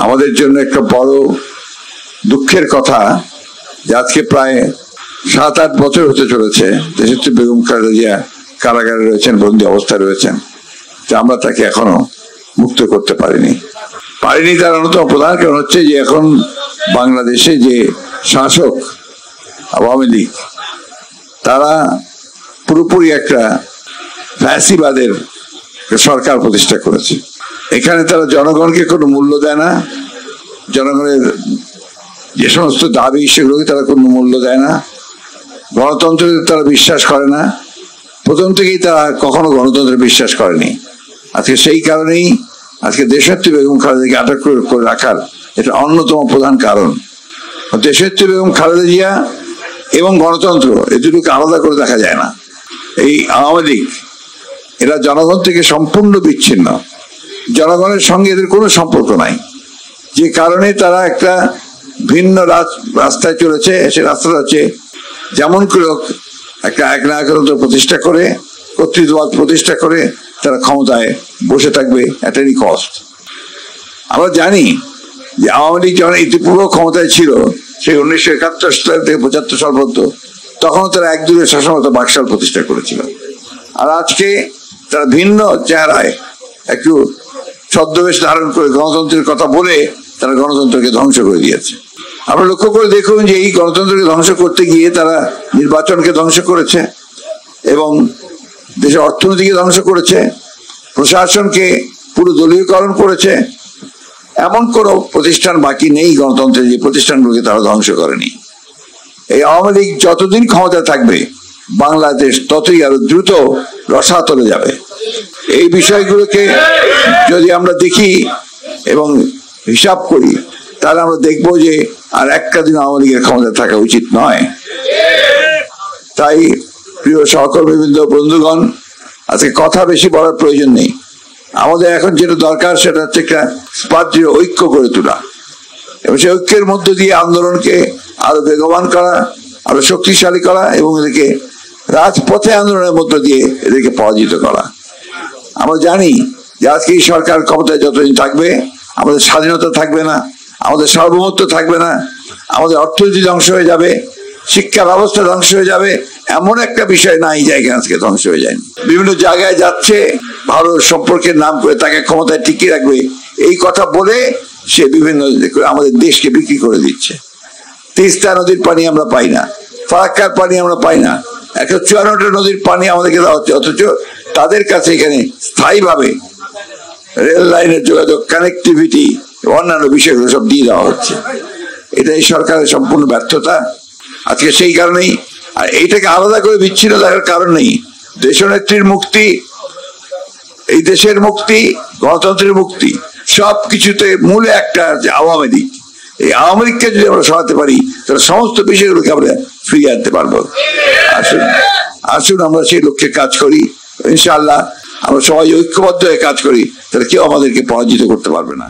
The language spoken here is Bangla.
আমাদের জন্য একটা বড় দুঃখের কথা যে আজকে প্রায় 7-8 বছর হতে চলেছে দেশনেত্রী বেগম খালেদা জিয়া কারাগারে রয়েছেন, বন্দী অবস্থায় রয়েছেন, যে আমরা তাকে এখনো মুক্ত করতে পারিনি। তার অন্যতম প্রধান কারণ হচ্ছে যে এখন বাংলাদেশে যে শাসক আওয়ামী লীগ, তারা পুরোপুরি একটা ফ্যাসিবাদের সরকার প্রতিষ্ঠা করেছে। এখানে তারা জনগণকে কোনো মূল্য দেয় না, জনগণের যে সমস্ত দাবি সেগুলোকে তারা কোনো মূল্য দেয় না, গণতন্ত্রে তারা বিশ্বাস করে না। প্রথম থেকেই তারা কখনো গণতন্ত্রে বিশ্বাস করেনি। আজকে সেই কারণেই আজকে দেশনেত্রী বেগম খালেদাকে আটক করে রাখার এটা অন্যতম প্রধান কারণ। দেশনেত্রী বেগম খালেদা জিয়া এবং গণতন্ত্র এই দুটোকে আলাদা করে দেখা যায় না। এই আওয়ামী লীগ এরা জনগণ থেকে সম্পূর্ণ বিচ্ছিন্ন, জনগণের সঙ্গে এদের কোনো সম্পর্ক নাই, যে কারণে তারা একটা ভিন্ন রাস্তায় চলেছে। সে রাস্তাটা হচ্ছে যেমন করে একটা একনায়কতন্ত্র প্রতিষ্ঠা করে, কর্তৃত্ববাদ প্রতিষ্ঠা করে তারা ক্ষমতায় বসে থাকবে এট এনি কস্ট। আমরা জানি যে আওয়ামী লীগ যখন ইতিপূর্ব ক্ষমতায় ছিল, সেই 1971 সাল থেকে 75 সাল পর্যন্ত, তখন তারা একদূরে শাসনতা বাকশাল প্রতিষ্ঠা করেছিল। আর আজকে তারা ভিন্ন চেহারায় একটু ছদ্মবেশ ধারণ করে গণতন্ত্রের কথা বলে তারা গণতন্ত্রকে ধ্বংস করে দিয়েছে। আমরা লক্ষ্য করে দেখুন যে এই গণতন্ত্রকে ধ্বংস করতে গিয়ে তারা নির্বাচনকে ধ্বংস করেছে এবং দেশের অর্থনীতিকে ধ্বংস করেছে, প্রশাসনকে পুরো দলীয়করণ করেছে। এমন কোনো প্রতিষ্ঠান বাকি নেই গণতন্ত্রের যে প্রতিষ্ঠানগুলোকে তারা ধ্বংস করেনি। এই আওয়ামী লীগ যতদিন ক্ষমতায় থাকবে, বাংলাদেশ ততই আরো দ্রুত রসাতলে যাবে। এই বিষয়গুলোকে যদি আমরা দেখি এবং হিসাব করি, তাহলে আমরা দেখবো যে আর একটা দিন আওয়ামী লীগের ক্ষমতায় থাকা উচিত নয়। তাই প্রিয় সহকর্মীবৃন্দ, বন্ধুগণ, আজকে কথা বেশি বলার প্রয়োজন নেই। আমাদের এখন যেটা দরকার সেটা হচ্ছে একটা স্পার্ধীয় ঐক্য গড়ে তোলা এবং সেই ঐক্যের মধ্য দিয়ে আন্দোলনকে আরো বেগবান করা, আরো শক্তিশালী করা এবং এদেরকে রাজপথে আন্দোলনের মধ্য দিয়ে এদেরকে পরাজিত করা। আমরা জানি যে আজকে এই সরকার ক্ষমতায় যতদিন থাকবে, আমাদের স্বাধীনতা থাকবে না, আমাদের সার্বভৌমত্ব থাকবে না, আমাদের অর্থনীতি ধ্বংস হয়ে যাবে, শিক্ষা ব্যবস্থা ধ্বংস হয়ে যাবে। এমন একটা বিষয় নাই জায়গা আজকে ধ্বংস হয়ে যায়নি। বিভিন্ন জায়গায় যাচ্ছে, ভালো সম্পর্কের নাম করে তাকে ক্ষমতায় টিকিয়ে রাখবে এই কথা বলে সে বিভিন্ন আমাদের দেশকে বিক্রি করে দিচ্ছে। তিস্তা নদীর পানি আমরা পাই না, ফারাক্কার পানি আমরা পাই না, 154টা নদীর পানি আমাদেরকে দেওয়া হচ্ছে, অথচ তাদের কাছে এখানে স্থায়ীভাবে রেল লাইনের যোগাযোগ, কানেক্টিভিটি, অন্যান্য বিষয়গুলো সব দিয়ে দেওয়া হচ্ছে। এটা এই সরকারের সম্পূর্ণ ব্যর্থতা। আজকে সেই কারণেই আর এইটাকে আলাদা করে বিচ্ছিন্ন দেখার কারণ নেই। দেশনেত্রীর মুক্তি, এই দেশের মুক্তি, গণতন্ত্রের মুক্তি, সবকিছুতে মূলে একটা যে আওয়ামী লীগ। এই আওয়ামী লীগকে যদি আমরা সরাতে পারি, তাহলে সমস্ত বিষয়গুলোকে আমরা ফিরিয়ে আনতে পারবো। আসুন আমরা সেই লক্ষ্যে কাজ করি। ইনশাআল্লাহ আমরা সবাই ঐক্যবদ্ধ হয়ে কাজ করি, তাহলে কেউ আমাদেরকে পরাজিত করতে পারবে না।